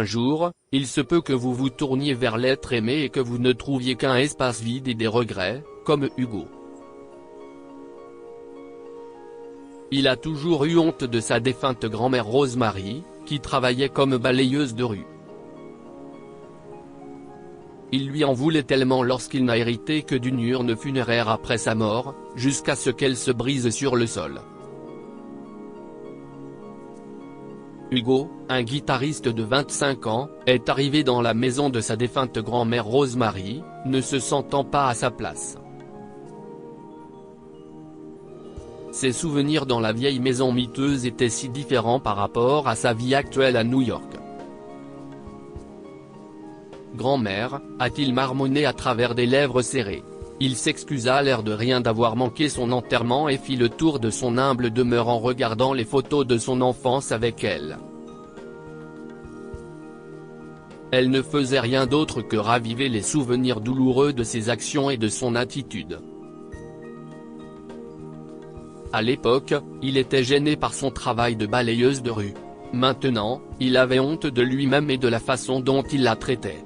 un jour, il se peut que vous vous tourniez vers l'être aimé et que vous ne trouviez qu'un espace vide et des regrets, comme Hugo. Il a toujours eu honte de sa défunte grand-mère Rosemary, qui travaillait comme balayeuse de rue. Il lui en voulait tellement lorsqu'il n'a hérité que d'une urne funéraire après sa mort, jusqu'à ce qu'elle se brise sur le sol. Hugo, un guitariste de 25 ans, est arrivé dans la maison de sa défunte grand-mère Rosemary, ne se sentant pas à sa place. Ses souvenirs dans la vieille maison miteuse étaient si différents par rapport à sa vie actuelle à New York. « Grand-mère », a-t-il marmonné à travers des lèvres serrées. Il s'excusa l'air de rien d'avoir manqué son enterrement et fit le tour de son humble demeure en regardant les photos de son enfance avec elle. Elle ne faisait rien d'autre que raviver les souvenirs douloureux de ses actions et de son attitude. À l'époque, il était gêné par son travail de balayeuse de rue. Maintenant, il avait honte de lui-même et de la façon dont il la traitait.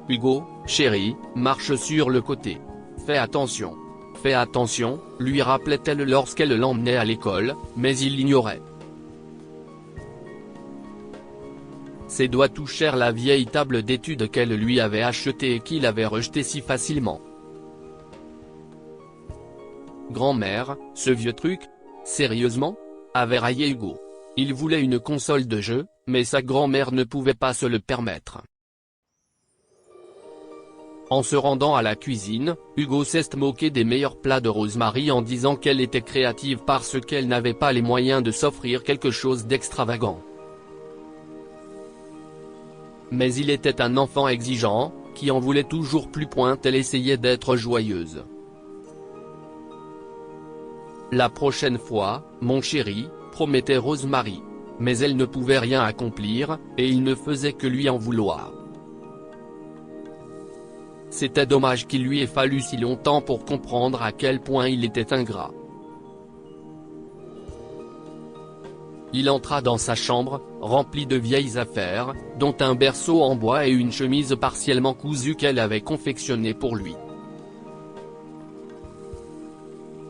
« Hugo, chéri, marche sur le côté. Fais attention. Fais attention », lui rappelait-elle lorsqu'elle l'emmenait à l'école, mais il l'ignorait. Ses doigts touchèrent la vieille table d'études qu'elle lui avait achetée et qu'il avait rejetée si facilement. « Grand-mère, ce vieux truc ? Sérieusement ?» avait raillé Hugo. Il voulait une console de jeu, mais sa grand-mère ne pouvait pas se le permettre. En se rendant à la cuisine, Hugo s'est moqué des meilleurs plats de Rosemary en disant qu'elle était créative parce qu'elle n'avait pas les moyens de s'offrir quelque chose d'extravagant. Mais il était un enfant exigeant, qui en voulait toujours plus. Elle essayait d'être joyeuse. « La prochaine fois, mon chéri », promettait Rosemary. Mais elle ne pouvait rien accomplir, et il ne faisait que lui en vouloir. C'était dommage qu'il lui ait fallu si longtemps pour comprendre à quel point il était ingrat. Il entra dans sa chambre, remplie de vieilles affaires, dont un berceau en bois et une chemise partiellement cousue qu'elle avait confectionnée pour lui.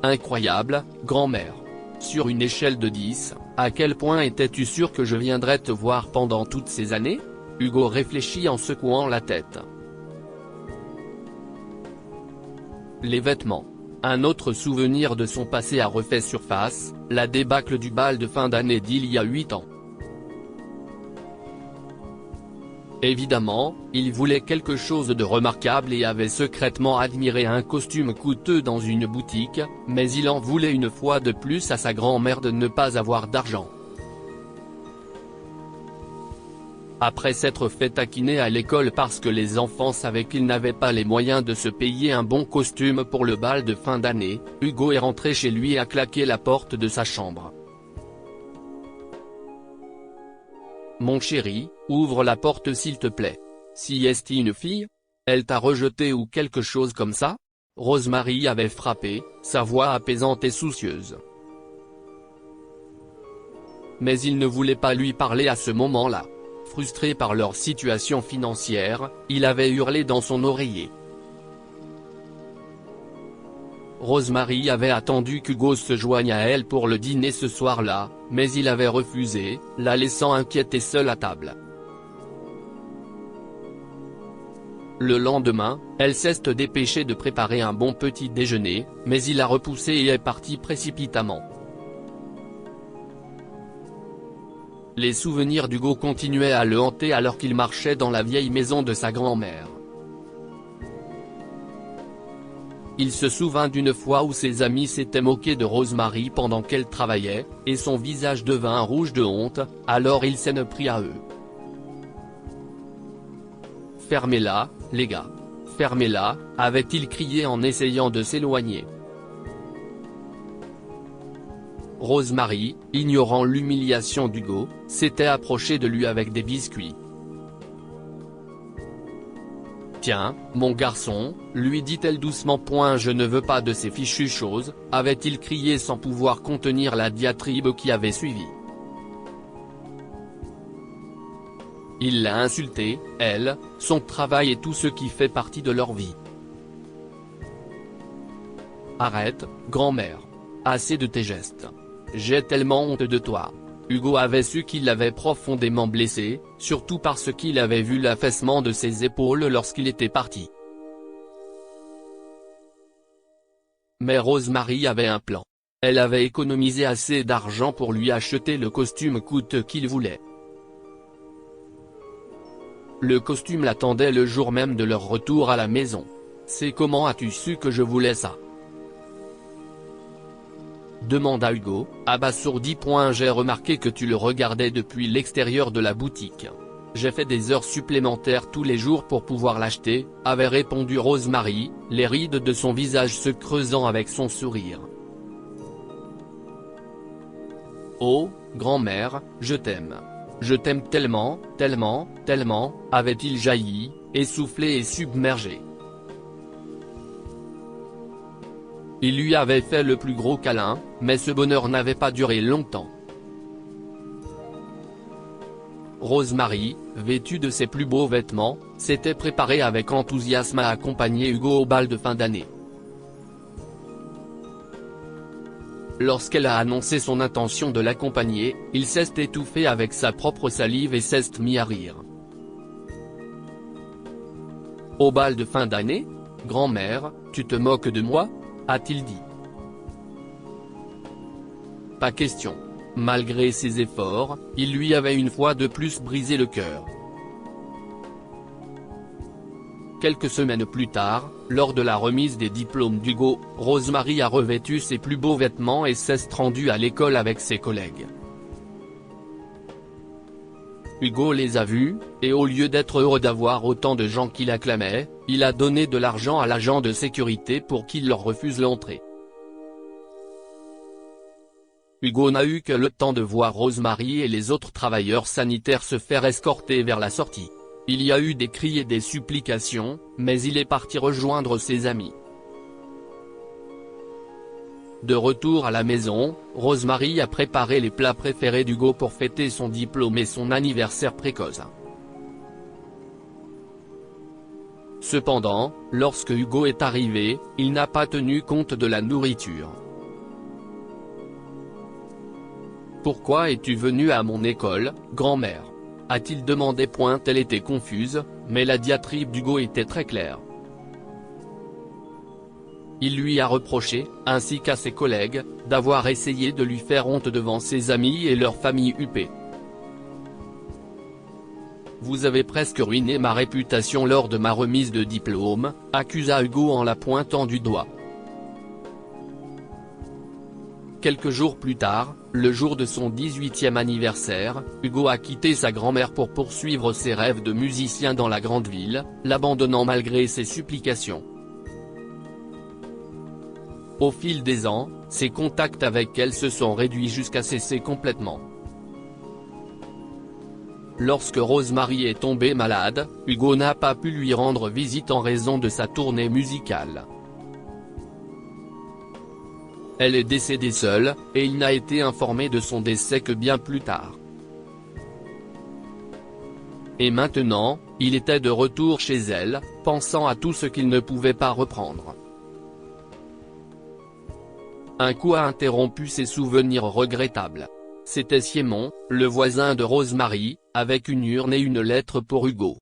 Incroyable, grand-mère. Sur une échelle de 10, à quel point étais-tu sûr que je viendrais te voir pendant toutes ces années ? Hugo réfléchit en secouant la tête. Les vêtements. Un autre souvenir de son passé a refait surface, la débâcle du bal de fin d'année d'il y a 8 ans. Évidemment, il voulait quelque chose de remarquable et avait secrètement admiré un costume coûteux dans une boutique, mais il en voulait une fois de plus à sa grand-mère de ne pas avoir d'argent. Après s'être fait taquiner à l'école parce que les enfants savaient qu'ils n'avaient pas les moyens de se payer un bon costume pour le bal de fin d'année, Hugo est rentré chez lui et a claqué la porte de sa chambre. « Mon chéri, ouvre la porte s'il te plaît. Si est-ce une fille ? Elle t'a rejeté ou quelque chose comme ça ?» Rosemary avait frappé, sa voix apaisante et soucieuse. Mais il ne voulait pas lui parler à ce moment-là. Frustré par leur situation financière, il avait hurlé dans son oreiller. Rosemary avait attendu qu'Hugo se joigne à elle pour le dîner ce soir-là, mais il avait refusé, la laissant inquiète et seule à table. Le lendemain, elle s'est dépêchée de préparer un bon petit déjeuner, mais il a repoussé et est parti précipitamment. Les souvenirs d'Hugo continuaient à le hanter alors qu'il marchait dans la vieille maison de sa grand-mère. Il se souvint d'une fois où ses amis s'étaient moqués de Rosemary pendant qu'elle travaillait, et son visage devint rouge de honte, alors il s'en prit à eux. « Fermez-la, les gars. Fermez-la », avait-il crié en essayant de s'éloigner. Rosemary, ignorant l'humiliation d'Hugo, s'était approchée de lui avec des biscuits. « Tiens, mon garçon », lui dit-elle doucement. « Je ne veux pas de ces fichues choses », avait-il crié sans pouvoir contenir la diatribe qui avait suivi. Il l'a insultée, elle, son travail et tout ce qui fait partie de leur vie. Arrête, grand-mère. Assez de tes gestes. J'ai tellement honte de toi. Hugo avait su qu'il l'avait profondément blessé, surtout parce qu'il avait vu l'affaissement de ses épaules lorsqu'il était parti. Mais Rosemary avait un plan. Elle avait économisé assez d'argent pour lui acheter le costume coûteux qu'il voulait. Le costume l'attendait le jour même de leur retour à la maison. C'est comment as-tu su que je voulais ça ? Demanda Hugo, abasourdi. J'ai remarqué que tu le regardais depuis l'extérieur de la boutique. J'ai fait des heures supplémentaires tous les jours pour pouvoir l'acheter, avait répondu Rosemary, les rides de son visage se creusant avec son sourire. Oh, grand-mère, je t'aime. Je t'aime tellement, tellement, tellement, avait-il jailli, essoufflé et submergé. Il lui avait fait le plus gros câlin, mais ce bonheur n'avait pas duré longtemps. Rosemary, vêtue de ses plus beaux vêtements, s'était préparée avec enthousiasme à accompagner Hugo au bal de fin d'année. Lorsqu'elle a annoncé son intention de l'accompagner, il s'est étouffé avec sa propre salive et s'est mis à rire. Au bal de fin d'année ? Grand-mère, tu te moques de moi ? A-t-il dit. Pas question. Malgré ses efforts, il lui avait une fois de plus brisé le cœur. Quelques semaines plus tard, lors de la remise des diplômes d'Hugo, Rosemary a revêtu ses plus beaux vêtements et s'est rendue à l'école avec ses collègues. Hugo les a vus, et au lieu d'être heureux d'avoir autant de gens qui l'acclamaient, il a donné de l'argent à l'agent de sécurité pour qu'il leur refuse l'entrée. Hugo n'a eu que le temps de voir Rosemary et les autres travailleurs sanitaires se faire escorter vers la sortie. Il y a eu des cris et des supplications, mais il est parti rejoindre ses amis. De retour à la maison, Rosemary a préparé les plats préférés d'Hugo pour fêter son diplôme et son anniversaire précoce. Cependant, lorsque Hugo est arrivé, il n'a pas tenu compte de la nourriture. « Pourquoi es-tu venu à mon école, grand-mère » a-t-il demandé. Elle était confuse, mais la diatribe d'Hugo était très claire. Il lui a reproché, ainsi qu'à ses collègues, d'avoir essayé de lui faire honte devant ses amis et leur famille huppée. « Vous avez presque ruiné ma réputation lors de ma remise de diplôme », accusa Hugo en la pointant du doigt. Quelques jours plus tard, le jour de son 18e anniversaire, Hugo a quitté sa grand-mère pour poursuivre ses rêves de musicien dans la grande ville, l'abandonnant malgré ses supplications. Au fil des ans, ses contacts avec elle se sont réduits jusqu'à cesser complètement. Lorsque Rosemary est tombée malade, Hugo n'a pas pu lui rendre visite en raison de sa tournée musicale. Elle est décédée seule, et il n'a été informé de son décès que bien plus tard. Et maintenant, il était de retour chez elle, pensant à tout ce qu'il ne pouvait pas reprendre. Un coup a interrompu ses souvenirs regrettables. C'était Simon, le voisin de Rosemary, avec une urne et une lettre pour Hugo.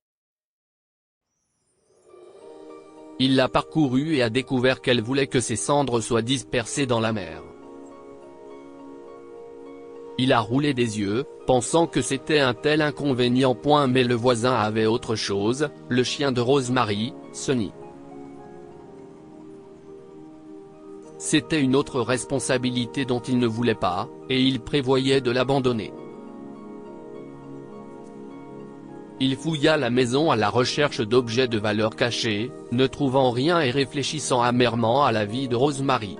Il l'a parcourue et a découvert qu'elle voulait que ses cendres soient dispersées dans la mer. Il a roulé des yeux, pensant que c'était un tel inconvénient. Mais le voisin avait autre chose, le chien de Rosemary, Sonny. C'était une autre responsabilité dont il ne voulait pas, et il prévoyait de l'abandonner. Il fouilla la maison à la recherche d'objets de valeur cachés, ne trouvant rien et réfléchissant amèrement à la vie de Rosemary.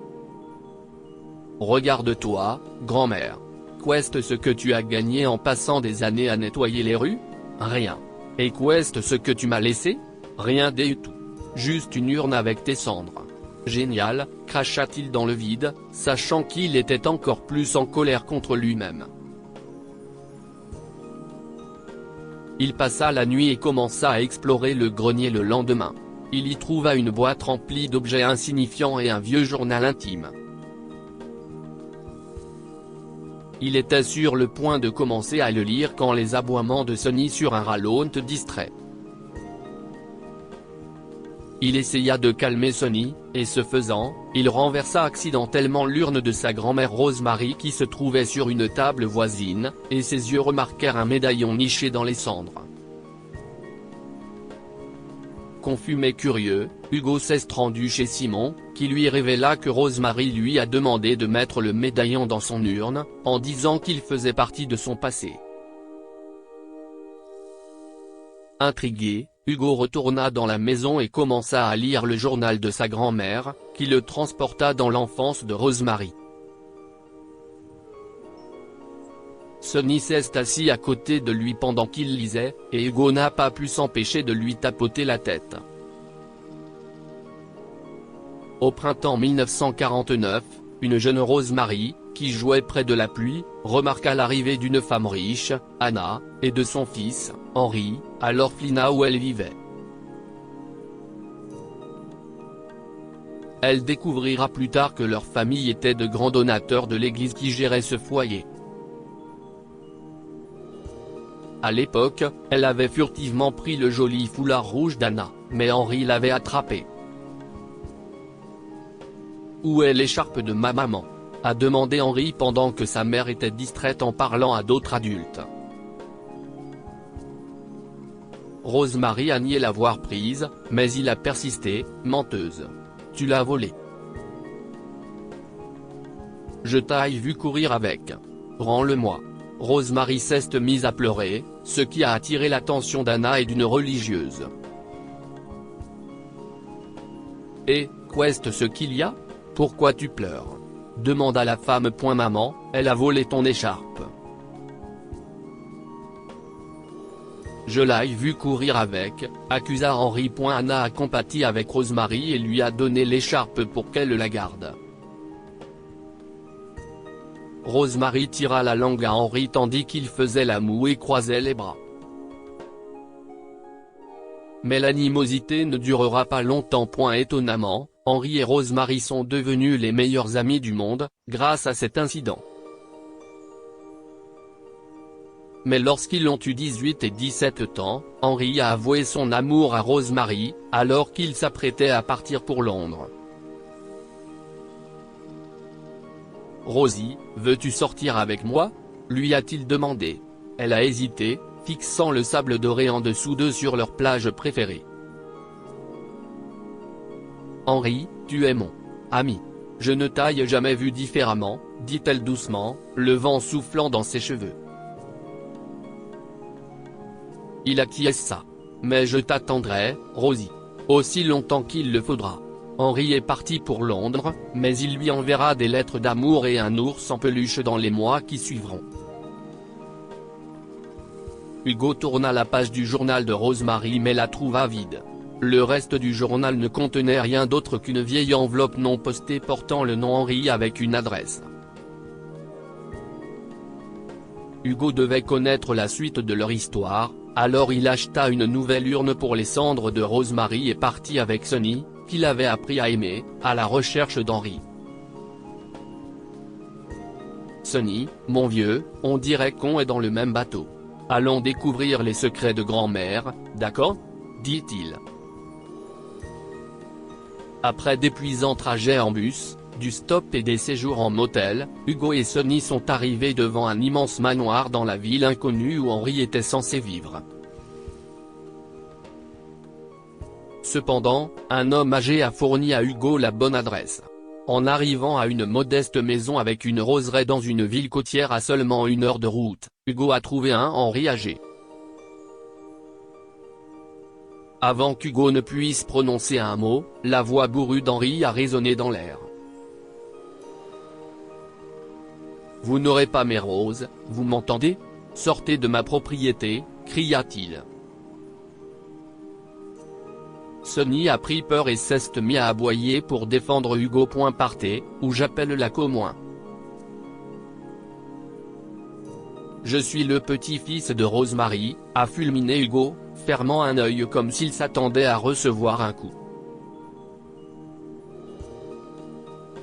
« Regarde-toi, grand-mère. Qu'est-ce ce que tu as gagné en passant des années à nettoyer les rues? Rien. Et qu'est-ce ce que tu m'as laissé? Rien du tout. Juste une urne avec tes cendres. Génial, cracha-t-il dans le vide, sachant qu'il était encore plus en colère contre lui-même. Il passa la nuit et commença à explorer le grenier le lendemain. Il y trouva une boîte remplie d'objets insignifiants et un vieux journal intime. Il était sur le point de commencer à le lire quand les aboiements de Sonny sur un râleau le distraient. Il essaya de calmer Sonny, et ce faisant, il renversa accidentellement l'urne de sa grand-mère Rosemary qui se trouvait sur une table voisine, et ses yeux remarquèrent un médaillon niché dans les cendres. Confus mais curieux, Hugo s'est rendu chez Simon, qui lui révéla que Rosemary lui a demandé de mettre le médaillon dans son urne, en disant qu'il faisait partie de son passé. Intrigué, Hugo retourna dans la maison et commença à lire le journal de sa grand-mère, qui le transporta dans l'enfance de Rosemary. Sonny s'est assis à côté de lui pendant qu'il lisait, et Hugo n'a pas pu s'empêcher de lui tapoter la tête. Au printemps 1949, une jeune Rosemary, qui jouait près de la pluie, remarqua l'arrivée d'une femme riche, Anna, et de son fils, Henry, à l'orphelinat où elle vivait. Elle découvrira plus tard que leur famille était de grands donateurs de l'église qui gérait ce foyer. À l'époque, elle avait furtivement pris le joli foulard rouge d'Anna, mais Henry l'avait attrapé. « Où est l'écharpe de ma maman ?» a demandé Henry pendant que sa mère était distraite en parlant à d'autres adultes. Rosemary a nié l'avoir prise, mais il a persisté, menteuse. « Tu l'as volée. Je t'ai vu courir avec. Rends-le-moi. » Rosemary s'est mise à pleurer, ce qui a attiré l'attention d'Anna et d'une religieuse. « Et, qu'est-ce ce qu'il y a ? Pourquoi tu pleures ? Demanda la femme. Maman, elle a volé ton écharpe. Je l'ai vu courir avec, accusa Henry. Anna a compati avec Rosemary et lui a donné l'écharpe pour qu'elle la garde. Rosemary tira la langue à Henry tandis qu'il faisait la moue et croisait les bras. Mais l'animosité ne durera pas longtemps. Étonnamment, Henry et Rosemary sont devenus les meilleurs amis du monde, grâce à cet incident. Mais lorsqu'ils ont eu 18 et 17 ans, Henry a avoué son amour à Rosemary, alors qu'il s'apprêtait à partir pour Londres. « Rosie, veux-tu sortir avec moi ?» lui a-t-il demandé. Elle a hésité, fixant le sable doré en dessous d'eux sur leur plage préférée. « Henry, tu es mon ami. Je ne t'ai jamais vu différemment, » dit-elle doucement, le vent soufflant dans ses cheveux. Il acquiesça. « Mais je t'attendrai, Rosie. Aussi longtemps qu'il le faudra. » Henry est parti pour Londres, mais il lui enverra des lettres d'amour et un ours en peluche dans les mois qui suivront. Hugo tourna la page du journal de Rosemary mais la trouva vide. Le reste du journal ne contenait rien d'autre qu'une vieille enveloppe non postée portant le nom Henry avec une adresse. Hugo devait connaître la suite de leur histoire, alors il acheta une nouvelle urne pour les cendres de Rosemary et partit avec Sonny, qu'il avait appris à aimer, à la recherche d'Henry. « Sonny, mon vieux, on dirait qu'on est dans le même bateau. Allons découvrir les secrets de grand-mère, d'accord ?» dit-il. Après d'épuisants trajets en bus, du stop et des séjours en motel, Hugo et Sonny sont arrivés devant un immense manoir dans la ville inconnue où Henry était censé vivre. Cependant, un homme âgé a fourni à Hugo la bonne adresse. En arrivant à une modeste maison avec une roseraie dans une ville côtière à seulement 1 heure de route, Hugo a trouvé un Henry âgé. Avant qu'Hugo ne puisse prononcer un mot, la voix bourrue d'Henry a résonné dans l'air. « Vous n'aurez pas mes roses, vous m'entendez ? Sortez de ma propriété !» cria-t-il. Sonny a pris peur et s'est mis à aboyer pour défendre Hugo. Partez, ou j'appelle la commoine. Je suis le petit-fils de Rosemary, a fulminé Hugo, fermant un œil comme s'il s'attendait à recevoir un coup.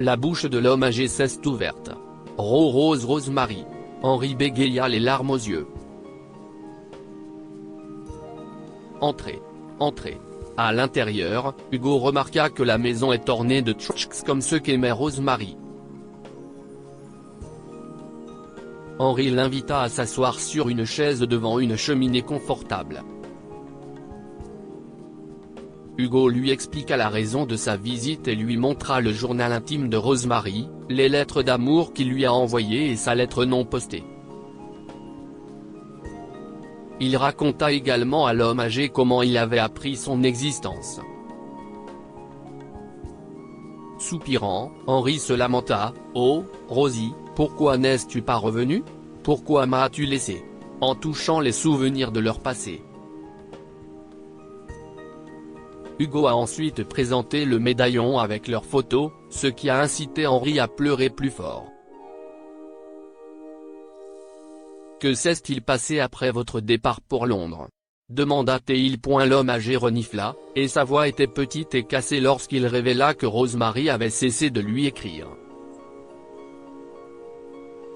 La bouche de l'homme âgé s'est ouverte. Rose Rosemary. Henri bégaya les larmes aux yeux. Entrez. Entrez. À l'intérieur, Hugo remarqua que la maison est ornée de tchotchks comme ceux qu'aimait Rosemary. Henri l'invita à s'asseoir sur une chaise devant une cheminée confortable. Hugo lui expliqua la raison de sa visite et lui montra le journal intime de Rosemary, les lettres d'amour qu'il lui a envoyées et sa lettre non postée. Il raconta également à l'homme âgé comment il avait appris son existence. Soupirant, Henri se lamenta. « Oh, Rosie, pourquoi n'es-tu pas revenue? Pourquoi m'as-tu laissé ?» En touchant les souvenirs de leur passé. Hugo a ensuite présenté le médaillon avec leurs photos, ce qui a incité Henri à pleurer plus fort. « Que s'est-il passé après votre départ pour Londres ?» demanda-t-il. L'homme âgé renifla, et sa voix était petite et cassée lorsqu'il révéla que Rosemary avait cessé de lui écrire.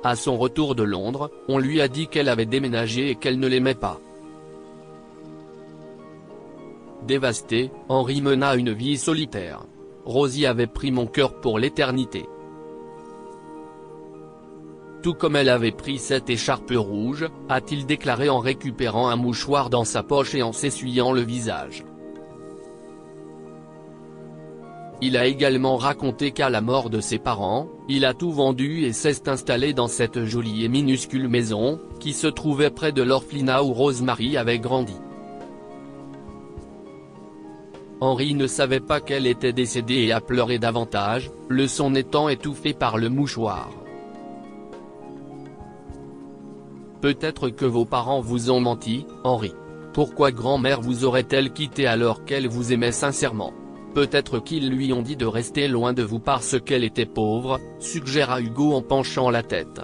À son retour de Londres, on lui a dit qu'elle avait déménagé et qu'elle ne l'aimait pas. Dévasté, Henri mena une vie solitaire. Rosie avait pris mon cœur pour l'éternité. Tout comme elle avait pris cette écharpe rouge, a-t-il déclaré en récupérant un mouchoir dans sa poche et en s'essuyant le visage. Il a également raconté qu'à la mort de ses parents, il a tout vendu et s'est installé dans cette jolie et minuscule maison, qui se trouvait près de l'orphelinat où Rosemary avait grandi. Henri ne savait pas qu'elle était décédée et a pleuré davantage, le son étant étouffé par le mouchoir. Peut-être que vos parents vous ont menti, Henri. Pourquoi grand-mère vous aurait-elle quitté alors qu'elle vous aimait sincèrement? Peut-être qu'ils lui ont dit de rester loin de vous parce qu'elle était pauvre, suggéra Hugo en penchant la tête.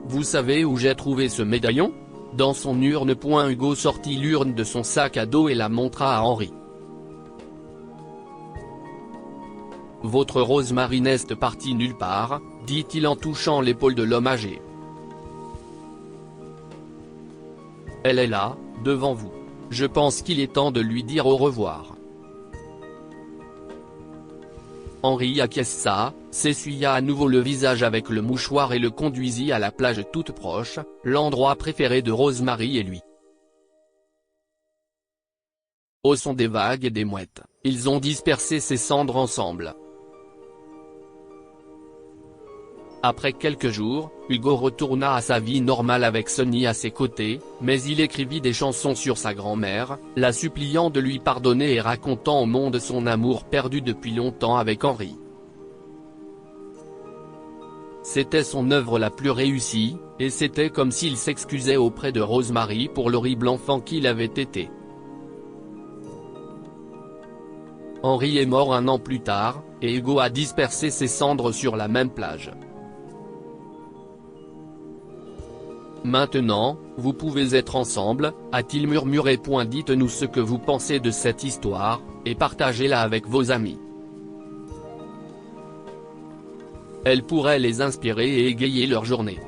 Vous savez où j'ai trouvé ce médaillon? Dans son urne. Hugo sortit l'urne de son sac à dos et la montra à Henri. Votre Rosemary n'est partie nulle part, dit-il en touchant l'épaule de l'homme âgé. Elle est là, devant vous. Je pense qu'il est temps de lui dire au revoir. Henri acquiesça, s'essuya à nouveau le visage avec le mouchoir et le conduisit à la plage toute proche, l'endroit préféré de Rosemary et lui. Au son des vagues et des mouettes, ils ont dispersé ses cendres ensemble. Après quelques jours, Hugo retourna à sa vie normale avec Sonny à ses côtés, mais il écrivit des chansons sur sa grand-mère, la suppliant de lui pardonner et racontant au monde son amour perdu depuis longtemps avec Henri. C'était son œuvre la plus réussie, et c'était comme s'il s'excusait auprès de Rosemary pour l'horrible enfant qu'il avait été. Henri est mort un an plus tard, et Hugo a dispersé ses cendres sur la même plage. Maintenant, vous pouvez être ensemble, a-t-il murmuré. Dites-nous ce que vous pensez de cette histoire, et partagez-la avec vos amis. Elle pourrait les inspirer et égayer leur journée.